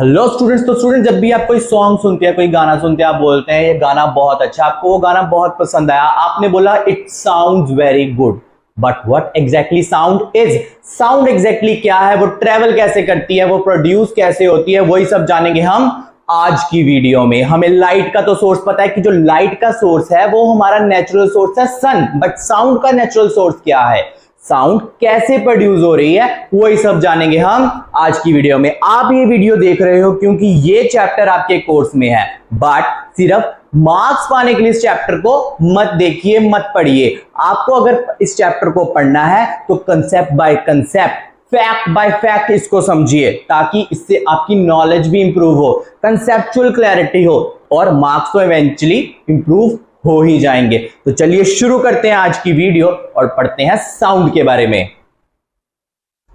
Hello students. तो student जब भी आप कोई सॉन्ग सुनते हैं, कोई गाना सुनते हैं, आप बोलते हैं ये गाना बहुत अच्छा, आपको वो गाना बहुत पसंद आया, आपने बोला it sounds very good, but what exactly sound is? Sound exactly क्या है, वो ट्रेवल कैसे करती है, वो प्रोड्यूस कैसे होती है, वही सब जानेंगे हम आज की वीडियो में। हमें लाइट का तो सोर्स पता है कि जो लाइट का सोर्स है वो हमारा नेचुरल सोर्स है सन, बट साउंड का नेचुरल सोर्स क्या है, साउंड कैसे प्रोड्यूस हो रही है, वही सब जानेंगे हम आज की वीडियो में। आप ये वीडियो देख रहे हो क्योंकि ये चैप्टर आपके कोर्स में है, बट सिर्फ मार्क्स पाने के लिए इस चैप्टर को मत देखिए, मत पढ़िए। आपको अगर इस चैप्टर को पढ़ना है तो concept by concept, fact bye fact इसको समझिए, ताकि इससे आपकी नॉलेज भी इंप्रूव हो, कंसेप्चुअल क्लैरिटी हो और मार्क्स तो इवेंचुअली इंप्रूव हो ही जाएंगे। तो चलिए शुरू करते हैं आज की वीडियो और पढ़ते हैं साउंड के बारे में।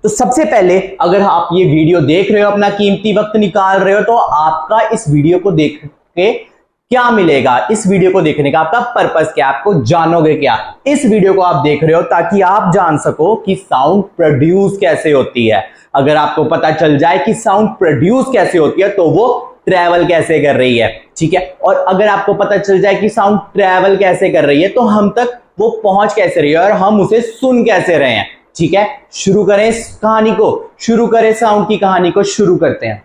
तो सबसे पहले अगर आप ये वीडियो देख रहे हो, अपना कीमती वक्त निकाल रहे हो, तो आपका इस वीडियो को देख के क्या मिलेगा, इस वीडियो को देखने का आपका पर्पस क्या, आपको जानोगे क्या। इस वीडियो को आप देख रहे हो ताकि आप जान सको कि साउंड प्रोड्यूस कैसे होती है। अगर आपको पता चल जाए कि साउंड प्रोड्यूस कैसे होती है तो वो ट्रैवल कैसे कर रही है, ठीक है। और अगर आपको पता चल जाए कि साउंड ट्रैवल कैसे कर रही है तो हम तक वो पहुंच कैसे रही है और हम उसे सुन कैसे रहे हैं, ठीक है। शुरू करें इस कहानी को, शुरू करें साउंड की कहानी को, शुरू करते हैं।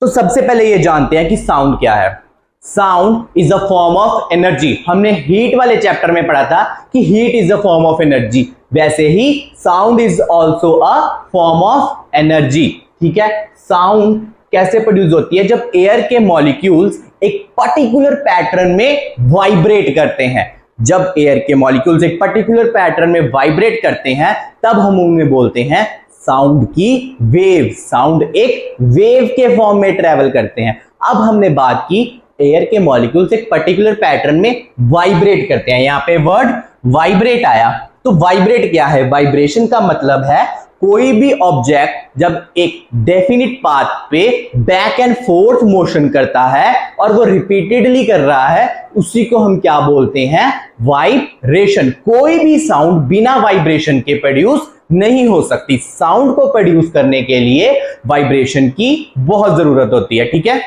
तो सबसे पहले ये जानते हैं कि साउंड क्या है। Sound is a form of energy. हमने हीट वाले चैप्टर में पढ़ा था कि heat is a form of energy, वैसे ही sound is also a form of energy, ठीक है। साउंड कैसे प्रोड्यूस होती है? जब एयर के मॉलिक्यूल्स एक पर्टिकुलर पैटर्न में वाइब्रेट करते हैं। जब एयर के मॉलिक्यूल्स एक पर्टिकुलर पैटर्न में वाइब्रेट करते हैं तब हम उन्हें बोलते हैं साउंड की वेव। साउंड एक वेव के फॉर्म में ट्रेवल करते हैं। अब हमने बात की एयर के मॉलिक्यूल्स एक पर्टिकुलर पैटर्न में वाइब्रेट करते हैं, यहां पे वर्ड वाइब्रेट आया। तो वाइब्रेट क्या है? वाइब्रेशन का मतलब है कोई भी ऑब्जेक्ट जब एक डेफिनिट पाथ पे बैक एंड फोर्थ मोशन करता है और वो रिपीटेडली कर रहा है, उसी को हम क्या बोलते हैं? वाइब्रेशन। कोई भी साउंड बिना वाइब्रेशन के प्रोड्यूस नहीं हो सकती। साउंड को प्रोड्यूस करने के लिए वाइब्रेशन की बहुत जरूरत होती है, ठीक है।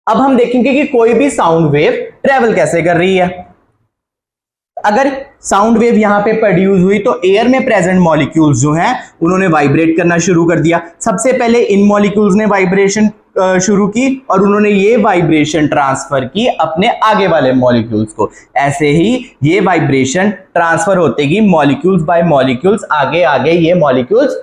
अब हम देखेंगे कि कोई भी साउंड वेव ट्रेवल कैसे कर रही है। अगर साउंड वेव यहां पे प्रोड्यूस हुई तो एयर में प्रेजेंट मॉलिक्यूल्स जो हैं उन्होंने वाइब्रेट करना शुरू कर दिया। सबसे पहले इन मॉलिक्यूल्स ने वाइब्रेशन शुरू की और उन्होंने ये वाइब्रेशन ट्रांसफर की अपने आगे वाले मॉलिक्यूल्स को। ऐसे ही ये वाइब्रेशन ट्रांसफर होते गई मॉलिक्यूल्स बाय मॉलिक्यूल्स, आगे आगे ये मॉलिक्यूल्स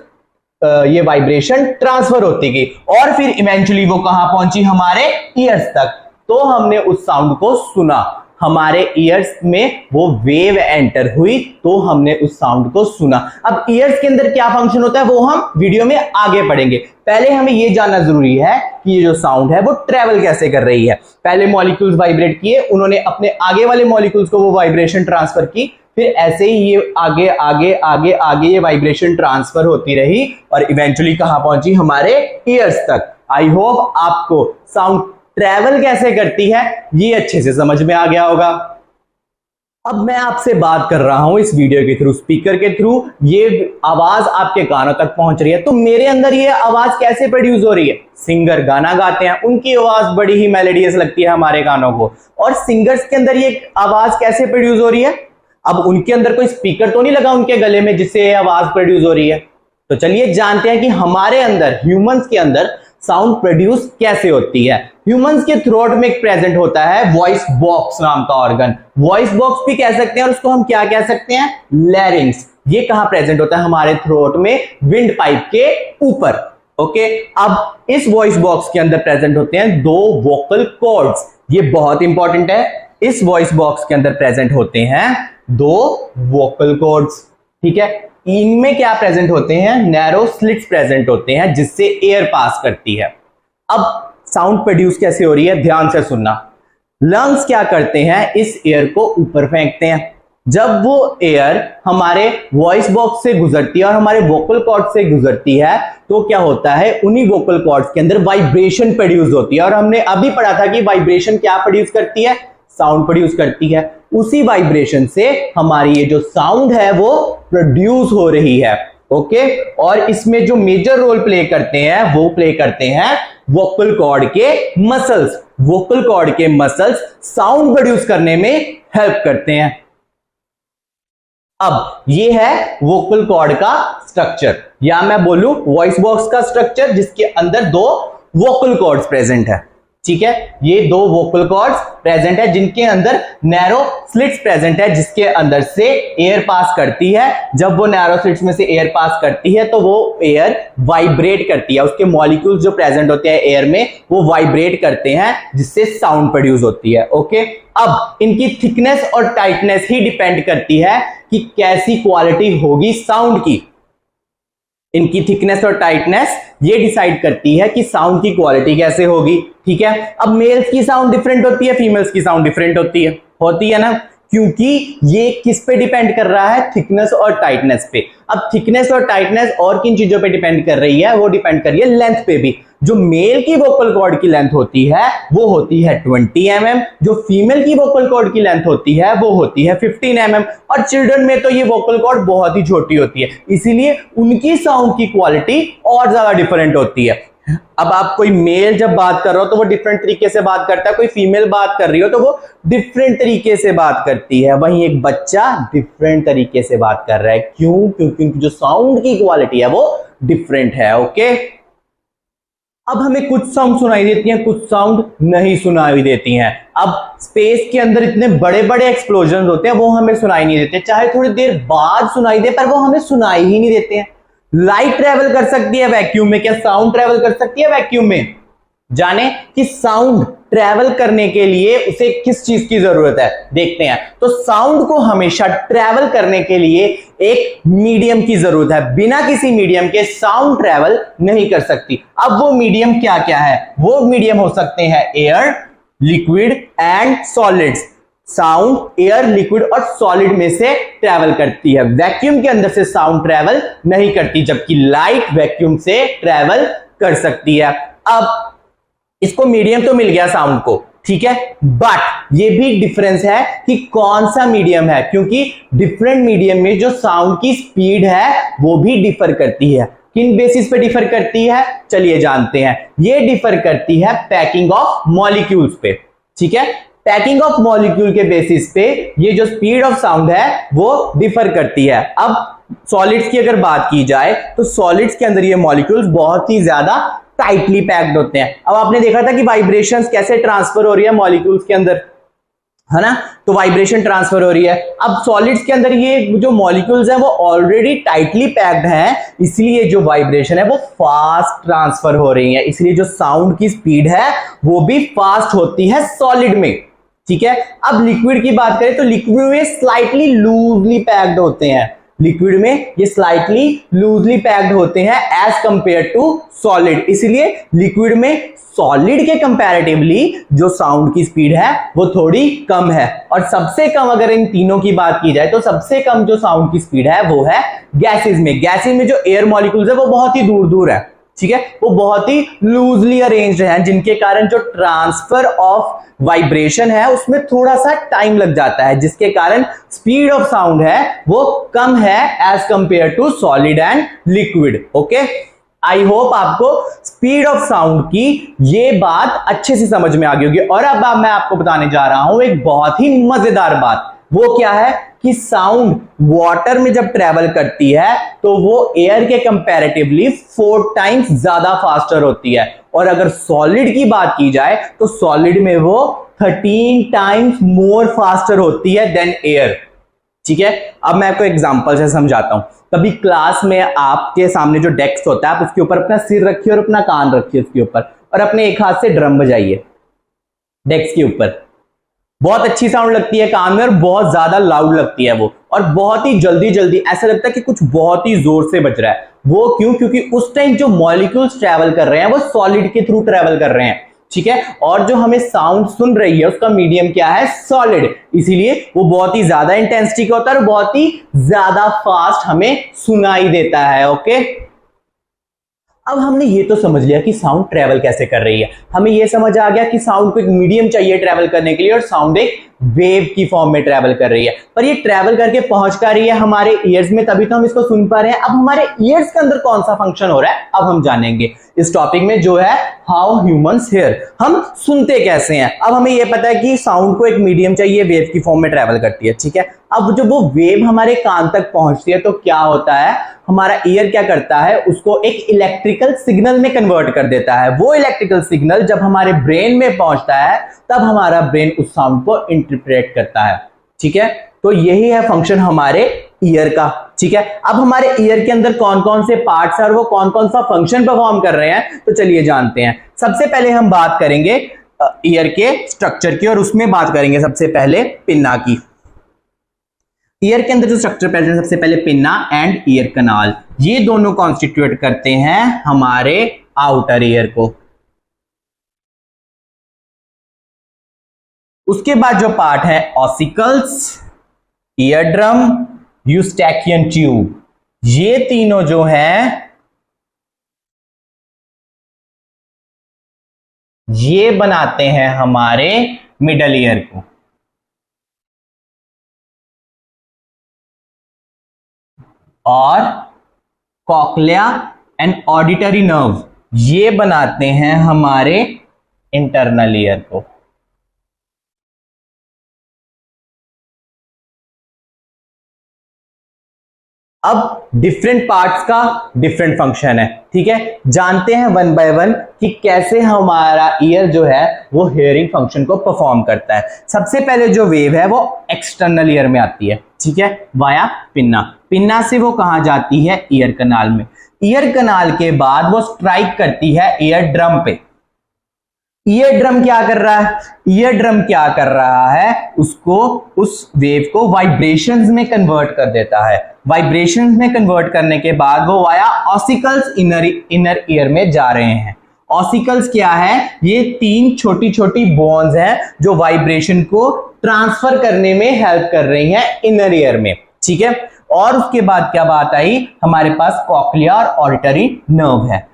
ये वाइब्रेशन ट्रांसफर होती गई और फिर इवेंचुअली वो कहां पहुंची? हमारे ईयर्स तक। तो हमने उस साउंड को सुना, हमारे ईयर्स में वो वेव एंटर हुई तो हमने उस साउंड को सुना। अब ईयर्स के अंदर क्या फंक्शन होता है वो हम वीडियो में आगे पढ़ेंगे। पहले हमें ये जानना जरूरी है कि ये जो साउंड है वो ट्रेवल कैसे कर रही है। पहले मॉलिक्यूल्स वाइब्रेट किए, उन्होंने अपने आगे वाले मॉलिक्यूल्स को वो वाइब्रेशन ट्रांसफर की, फिर ऐसे ही ये आगे आगे आगे आगे ये वाइब्रेशन ट्रांसफर होती रही और इवेंचुअली कहां पहुंची? हमारे ईयर्स तक। आई होप आपको साउंड ट्रैवल कैसे करती है ये अच्छे से समझ में आ गया होगा। अब मैं आपसे बात कर रहा हूं इस वीडियो के थ्रू, स्पीकर के थ्रू, ये आवाज आपके कानों तक पहुंच रही है। तो मेरे अंदर ये आवाज कैसे प्रोड्यूस हो रही है? सिंगर गाना गाते हैं, उनकी आवाज बड़ी ही मेलोडियस लगती है हमारे कानों को, और सिंगर्स के अंदर ये आवाज कैसे प्रोड्यूस हो रही है? अब उनके अंदर कोई स्पीकर तो नहीं लगा उनके गले में जिससे आवाज प्रोड्यूस हो रही है। तो चलिए जानते हैं कि हमारे अंदर, ह्यूमंस के अंदर साउंड प्रोड्यूस कैसे होती है। ह्यूमंस के थ्रोट में एक प्रेजेंट होता है वॉइस बॉक्स नाम का ऑर्गन। वॉइस बॉक्स भी कह सकते हैं और उसको हम क्या कह सकते हैं? लैरिंग्स। ये कहां प्रेजेंट होता है? हमारे थ्रोट में, विंड पाइप के ऊपर। ओके, अब इस वॉइस बॉक्स के अंदर प्रेजेंट होते हैं दो वोकल कॉर्ड्स। ये बहुत इंपॉर्टेंट है। इस वॉइस बॉक्स के अंदर प्रेजेंट होते हैं दो वोकल कॉर्ड्स, ठीक है। इनमें क्या प्रेजेंट होते हैं? नैरो स्लिट्स प्रेजेंट होते हैं जिससे एयर पास करती है। अब साउंड प्रोड्यूस कैसे हो रही है, ध्यान से सुनना। लंग्स क्या करते हैं? इस एयर को ऊपर फेंकते हैं। जब वो एयर हमारे वॉइस बॉक्स से गुजरती है और हमारे वोकल कॉर्ड से गुजरती है तो क्या होता है? उन्हीं वोकल कॉर्ड्स के अंदर वाइब्रेशन प्रोड्यूस होती है और हमने अभी पढ़ा था कि वाइब्रेशन क्या प्रोड्यूस करती है? साउंड प्रोड्यूस करती है। उसी वाइब्रेशन से हमारी ये जो साउंड है वो प्रोड्यूस हो रही है। ओके। और इसमें जो मेजर रोल प्ले करते हैं वो प्ले करते हैं वोकल कॉर्ड के मसल्स। वोकल कॉर्ड के मसल्स साउंड प्रोड्यूस करने में हेल्प करते हैं। अब ये है वोकल कॉर्ड का स्ट्रक्चर, या मैं बोलूं वॉइस बॉक्स का स्ट्रक्चर, जिसके अंदर दो वोकल कॉर्ड्स प्रेजेंट है। ठीक है, ये दो वोकल कॉर्ड्स प्रेजेंट है जिनके अंदर नैरो स्लिट्स प्रेजेंट है, जिसके अंदर से एयर पास करती है। जब वो नैरो स्लिट्स में से एयर पास करती है तो वो एयर वाइब्रेट करती है, उसके मॉलिक्यूल्स जो प्रेजेंट होते हैं एयर में वो वाइब्रेट करते हैं, जिससे साउंड प्रोड्यूस होती है। ओके, अब इनकी थिकनेस और टाइटनेस ही डिपेंड करती है कि कैसी क्वालिटी होगी साउंड की। इनकी थिकनेस और टाइटनेस ये डिसाइड करती है कि साउंड की क्वालिटी कैसे होगी। ठीक है, अब मेल्स की साउंड डिफरेंट होती है, फीमेल्स की साउंड डिफरेंट होती है ना, क्योंकि ये किस पे डिपेंड कर रहा है, थिकनेस और टाइटनेस पे। अब थिकनेस और टाइटनेस और किन चीजों पे डिपेंड कर रही है, वो डिपेंड कर रही है लेंथ पे भी। जो मेल की वोकल कॉर्ड की लेंथ होती है वो होती है 20 mm, जो फीमेल की वोकल कॉर्ड की लेंथ होती है वो होती है 15 mm। और चिल्ड्रन में तो ये वोकल कॉर्ड बहुत ही छोटी होती है, इसीलिए उनकी साउंड की क्वालिटी और ज्यादा डिफरेंट होती है। अब आप कोई मेल जब बात कर रहे हो तो वो डिफरेंट तरीके से बात करता है, कोई फीमेल बात कर रही हो तो वो डिफरेंट तरीके से बात करती है। वहीं एक बच्चा डिफरेंट तरीके से बात कर रहा है, क्यों? क्योंकि जो साउंड की क्वालिटी है वो डिफरेंट है। ओके, अब हमें कुछ साउंड सुनाई देती हैं, कुछ साउंड नहीं सुनाई देती हैं। अब स्पेस के अंदर इतने बड़े बड़े एक्सप्लोजन होते हैं वो हमें सुनाई नहीं देते, चाहे थोड़ी देर बाद सुनाई दे पर वो हमें सुनाई ही नहीं देते हैं। लाइट ट्रेवल कर सकती है वैक्यूम में, क्या साउंड ट्रेवल कर सकती है वैक्यूम में? जाने कि साउंड ट्रेवल करने के लिए उसे किस चीज की जरूरत है, देखते हैं। तो साउंड को हमेशा ट्रेवल करने के लिए एक मीडियम की जरूरत है, बिना किसी मीडियम के साउंड ट्रेवल नहीं कर सकती। अब वो मीडियम क्या क्या है? वो मीडियम हो सकते हैं air, liquid and solids. Sound air, liquid और सॉलिड में से ट्रेवल करती है, वैक्यूम के अंदर से साउंड ट्रेवल नहीं करती, जबकि लाइट वैक्यूम से ट्रेवल कर सकती है। अब इसको मीडियम तो मिल गया साउंड को, ठीक है, बट ये भी डिफरेंस है कि कौन सा मीडियम है, क्योंकि डिफरेंट मीडियम में जो साउंड की स्पीड है वो भी डिफर करती है। किन बेसिस पे डिफर करती है, चलिए जानते हैं। ये डिफर करती है पैकिंग ऑफ मॉलिक्यूल्स पे। ठीक है, पैकिंग ऑफ मॉलिक्यूल के बेसिस पे ये जो स्पीड ऑफ साउंड है वो डिफर करती है। अब सॉलिड्स की अगर बात की जाए तो सॉलिड्स के अंदर ये मॉलिक्यूल्स बहुत ही ज्यादा टाइटली पैक्ड होते हैं। अब आपने देखा था कि वाइब्रेशंस कैसे ट्रांसफर हो रही है मॉलिक्यूल्स के अंदर, है ना, तो वाइब्रेशन ट्रांसफर हो रही है। अब सॉलिड्स के अंदर ये जो मॉलिक्यूल्स हैं वो ऑलरेडी टाइटली पैक्ड हैं, इसलिए जो वाइब्रेशन है वो फास्ट ट्रांसफर हो रही है, इसलिए जो साउंड की स्पीड है वो भी फास्ट होती है सॉलिड में। ठीक है, अब लिक्विड की बात करें तो लिक्विड में स्लाइटली लूजली पैक्ड होते हैं, लिक्विड में ये स्लाइटली लूजली पैक्ड होते हैं एज कंपेयर टू सॉलिड, इसलिए लिक्विड में सॉलिड के कंपैरेटिवली जो साउंड की स्पीड है वो थोड़ी कम है। और सबसे कम अगर इन तीनों की बात की जाए तो सबसे कम जो साउंड की स्पीड है वो है गैसेस में। गैसेस में जो एयर मॉलिक्यूल्स है वो बहुत ही दूर दूर है, ठीक है, वो बहुत ही लूजली अरेंज्ड हैं, जिनके कारण जो ट्रांसफर ऑफ वाइब्रेशन है उसमें थोड़ा सा टाइम लग जाता है, जिसके कारण स्पीड ऑफ साउंड है वो कम है as compared to solid and liquid. Okay, I hope आपको स्पीड ऑफ साउंड की ये बात अच्छे से समझ में आ गई होगी। और अब मैं आपको बताने जा रहा हूं एक बहुत ही मजेदार बात। वो क्या है कि साउंड वाटर में जब ट्रेवल करती है तो वो एयर के कंपैरेटिवली 4 टाइम्स ज्यादा फास्टर होती है, और अगर सॉलिड की बात की जाए तो सॉलिड में वो 13 टाइम्स मोर फास्टर होती है देन एयर। ठीक है, अब मैं आपको एग्जांपल से समझाता हूं। कभी क्लास में आपके सामने जो डेस्क होता है आप उसके ऊपर अपना सिर रखिए और अपना कान रखिए उसके ऊपर, और अपने एक हाथ से ड्रम बजाइए डेस्क के ऊपर। बहुत अच्छी साउंड लगती है कान में और बहुत ज्यादा लाउड लगती है वो, और बहुत ही जल्दी जल्दी ऐसा लगता है कि कुछ बहुत ही जोर से बज रहा है। वो क्यों? क्योंकि उस टाइम जो मॉलिक्यूल्स ट्रैवल कर रहे हैं वो सॉलिड के थ्रू ट्रैवल कर रहे हैं। ठीक है, और जो हमें साउंड सुन रही है उसका मीडियम क्या है? सॉलिड, इसीलिए वो बहुत ही ज्यादा इंटेंसिटी का होता है और बहुत ही ज्यादा फास्ट हमें सुनाई देता है। ओके, अब हमने ये तो समझ लिया कि साउंड ट्रेवल कैसे कर रही है, हमें ये समझ आ गया कि साउंड को एक मीडियम चाहिए ट्रेवल करने के लिए और साउंड एक वेव की फॉर्म में ट्रेवल कर रही है, पर ये ट्रेवल करके पहुंच कर रही है हमारे ईयर्स में, तभी तो हम इसको सुन पा रहे हैं। अब हमारे ईयर्स के अंदर कौन सा फंक्शन हो रहा है अब हम जानेंगे इस टॉपिक में, जो है हाउ ह्यूमंस हियर, हम सुनते कैसे हैं। अब हमें ये पता है कि साउंड को एक मीडियम चाहिए, वेव की फॉर्म में ट्रेवल करती है, ठीक है। अब जब वो वेव हमारे कान तक पहुंचती है तो क्या होता है, हमारा ईयर क्या करता है, उसको एक इलेक्ट्रिकल सिग्नल में कन्वर्ट कर देता है। वो इलेक्ट्रिकल सिग्नल जब हमारे ब्रेन में पहुंचता है तब हमारा ब्रेन उस साउंड को इंटरप्रेट करता है, ठीक है। तो यही है फंक्शन हमारे ईयर का, ठीक है। अब हमारे ईयर के अंदर कौन कौन से पार्ट्स हैं और वो कौन कौन सा फंक्शन परफॉर्म कर रहे हैं, तो चलिए जानते हैं। सबसे पहले हम बात करेंगे ईयर के स्ट्रक्चर की, और उसमें बात करेंगे सबसे पहले पिन्ना की। ईयर के अंदर जो स्ट्रक्चर पैटर्न, सबसे पहले पिन्ना एंड ईयर कनाल, ये दोनों कॉन्स्टिट्यूट करते हैं हमारे आउटर ईयर को। उसके बाद जो पार्ट है ऑसिकल्स, ईयर ड्रम, यूस्टैकियन ट्यूब, ये तीनों जो हैं ये बनाते हैं हमारे मिडल ईयर को। और कॉक्लिया एंड ऑडिटरी नर्व, ये बनाते हैं हमारे इंटरनल ईयर को। अब डिफरेंट पार्ट्स का डिफरेंट फंक्शन है, ठीक है। जानते हैं वन बाय वन कि कैसे हमारा ईयर जो है वो हियरिंग फंक्शन को परफॉर्म करता है। सबसे पहले जो वेव है वो एक्सटर्नल ईयर में आती है, ठीक है, वाया पिन्ना। पिन्ना से वो कहां जाती है, ईयर कनाल में। ईयर कनाल के बाद वो स्ट्राइक करती है ईयर ड्रम पे। ईयर ड्रम क्या कर रहा है, ईयर ड्रम क्या कर रहा है, उसको उस वेव को वाइब्रेशंस में कन्वर्ट कर देता है। वाइब्रेशंस में कन्वर्ट करने के बाद वो वाया ऑसिकल्स इनर ईयर में जा रहे हैं। ऑसिकल्स क्या है, ये तीन छोटी छोटी बोन्स हैं जो वाइब्रेशन को ट्रांसफर करने में हेल्प कर रही हैं इनर ईयर में, ठीक है। और उसके बाद क्या बात आई, हमारे पास कॉक्लिया और ऑडिटरी नर्व है।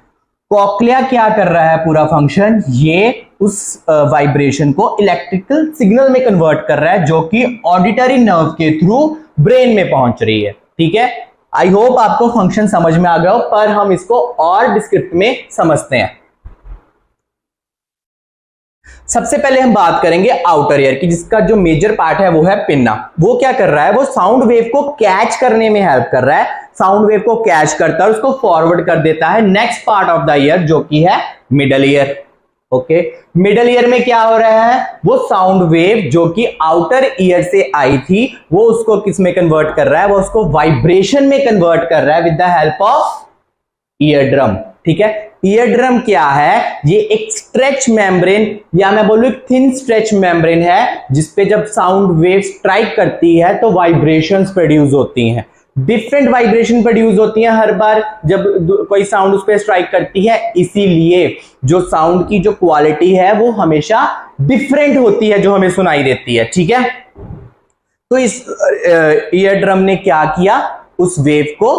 कॉक्लिया क्या कर रहा है, पूरा फंक्शन ये उस वाइब्रेशन को इलेक्ट्रिकल सिग्नल में कन्वर्ट कर रहा है, जो कि ऑडिटरी नर्व के थ्रू ब्रेन में पहुंच रही है, ठीक है। आई होप आपको फंक्शन समझ में आ गया हो, पर हम इसको और डिस्क्रिप्ट में समझते हैं। सबसे पहले हम बात करेंगे आउटर ईयर की, जिसका जो मेजर पार्ट है वो है पिन्ना। वो क्या कर रहा है, वो साउंड वेव को कैच करने में हेल्प कर रहा है। साउंड वेव को कैच करता है, उसको फॉरवर्ड कर देता है next part of the year, जो कि है middle ear. Okay, middle ear में क्या हो रहा है, वो साउंड वेव जो कि आउटर ईयर से आई थी वो उसको किस में कन्वर्ट कर रहा है, वो उसको वाइब्रेशन में कन्वर्ट कर रहा है with the help of ear drum, ठीक है। ईयर ड्रम क्या है, ये एक स्ट्रेच मेम्ब्रेन, या मैं बोलूं एक थिन स्ट्रेच मेम्ब्रेन है, जिसपे जब साउंड वेव स्ट्राइक करती है तो वाइब्रेशंस प्रोड्यूस होती हैं। डिफरेंट वाइब्रेशन प्रोड्यूस होती हैं हर बार जब कोई साउंड उस पर स्ट्राइक करती है, इसीलिए जो साउंड की जो क्वालिटी है वो हमेशा डिफरेंट होती है जो हमें सुनाई देती है, ठीक है। तो इस ईयर ड्रम ने क्या किया, उस वेव को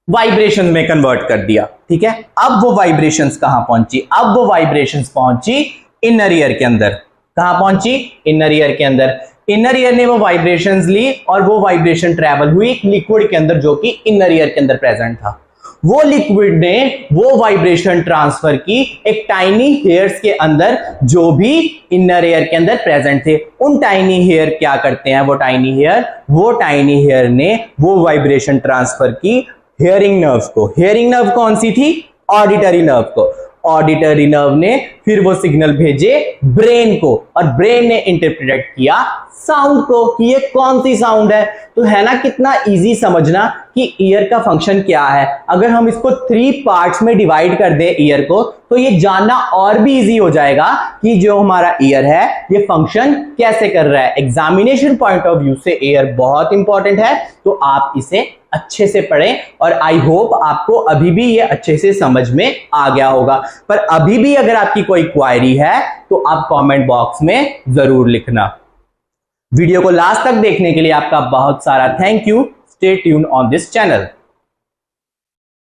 वाइब्रेशन में कन्वर्ट कर दिया, ठीक है। अब वो वाइब्रेशंस कहां पहुंची, अब वो वाइब्रेशंस पहुंची इनर ईयर के अंदर। कहां पहुंची, इनर ईयर के अंदर। इनर ईयर ने वो वाइब्रेशंस ली और वो वाइब्रेशन ट्रैवल हुई एक लिक्विड के अंदर जो कि इनर ईयर के अंदर प्रेजेंट था। वो लिक्विड ने वो वाइब्रेशन ट्रांसफर की एक टाइनी हेयर्स के अंदर जो भी इनर ईयर के अंदर प्रेजेंट थे। उन टाइनी हेयर क्या करते हैं, वो टाइनी हेयर ने वो वाइब्रेशन ट्रांसफर की हियरिंग नर्व को। हियरिंग नर्व कौन सी थी, ऑडिटरी नर्व को। ऑडिटरी नर्व ने फिर वो सिग्नल भेजे ब्रेन को और ब्रेन ने इंटरप्रेट किया साउंड को कि ये कौन सी साउंड है। तो है ना कितना इजी समझना कि ईयर का फंक्शन क्या है। अगर हम इसको 3 पार्ट्स में डिवाइड कर दे ईयर को, तो ये जानना और भी इजी हो जाएगा कि जो हमारा ईयर है ये फंक्शन कैसे कर रहा है। एग्जामिनेशन पॉइंट ऑफ व्यू से ईयर बहुत इंपॉर्टेंट है, तो आप इसे अच्छे से पढ़ें और आई होप आपको अभी भी ये अच्छे से समझ में आ गया होगा। पर अभी भी अगर आपकी कोई क्वायरी है तो आप कमेंट बॉक्स में जरूर लिखना। वीडियो को लास्ट तक देखने के लिए आपका बहुत सारा thank you. Stay tune on this channel.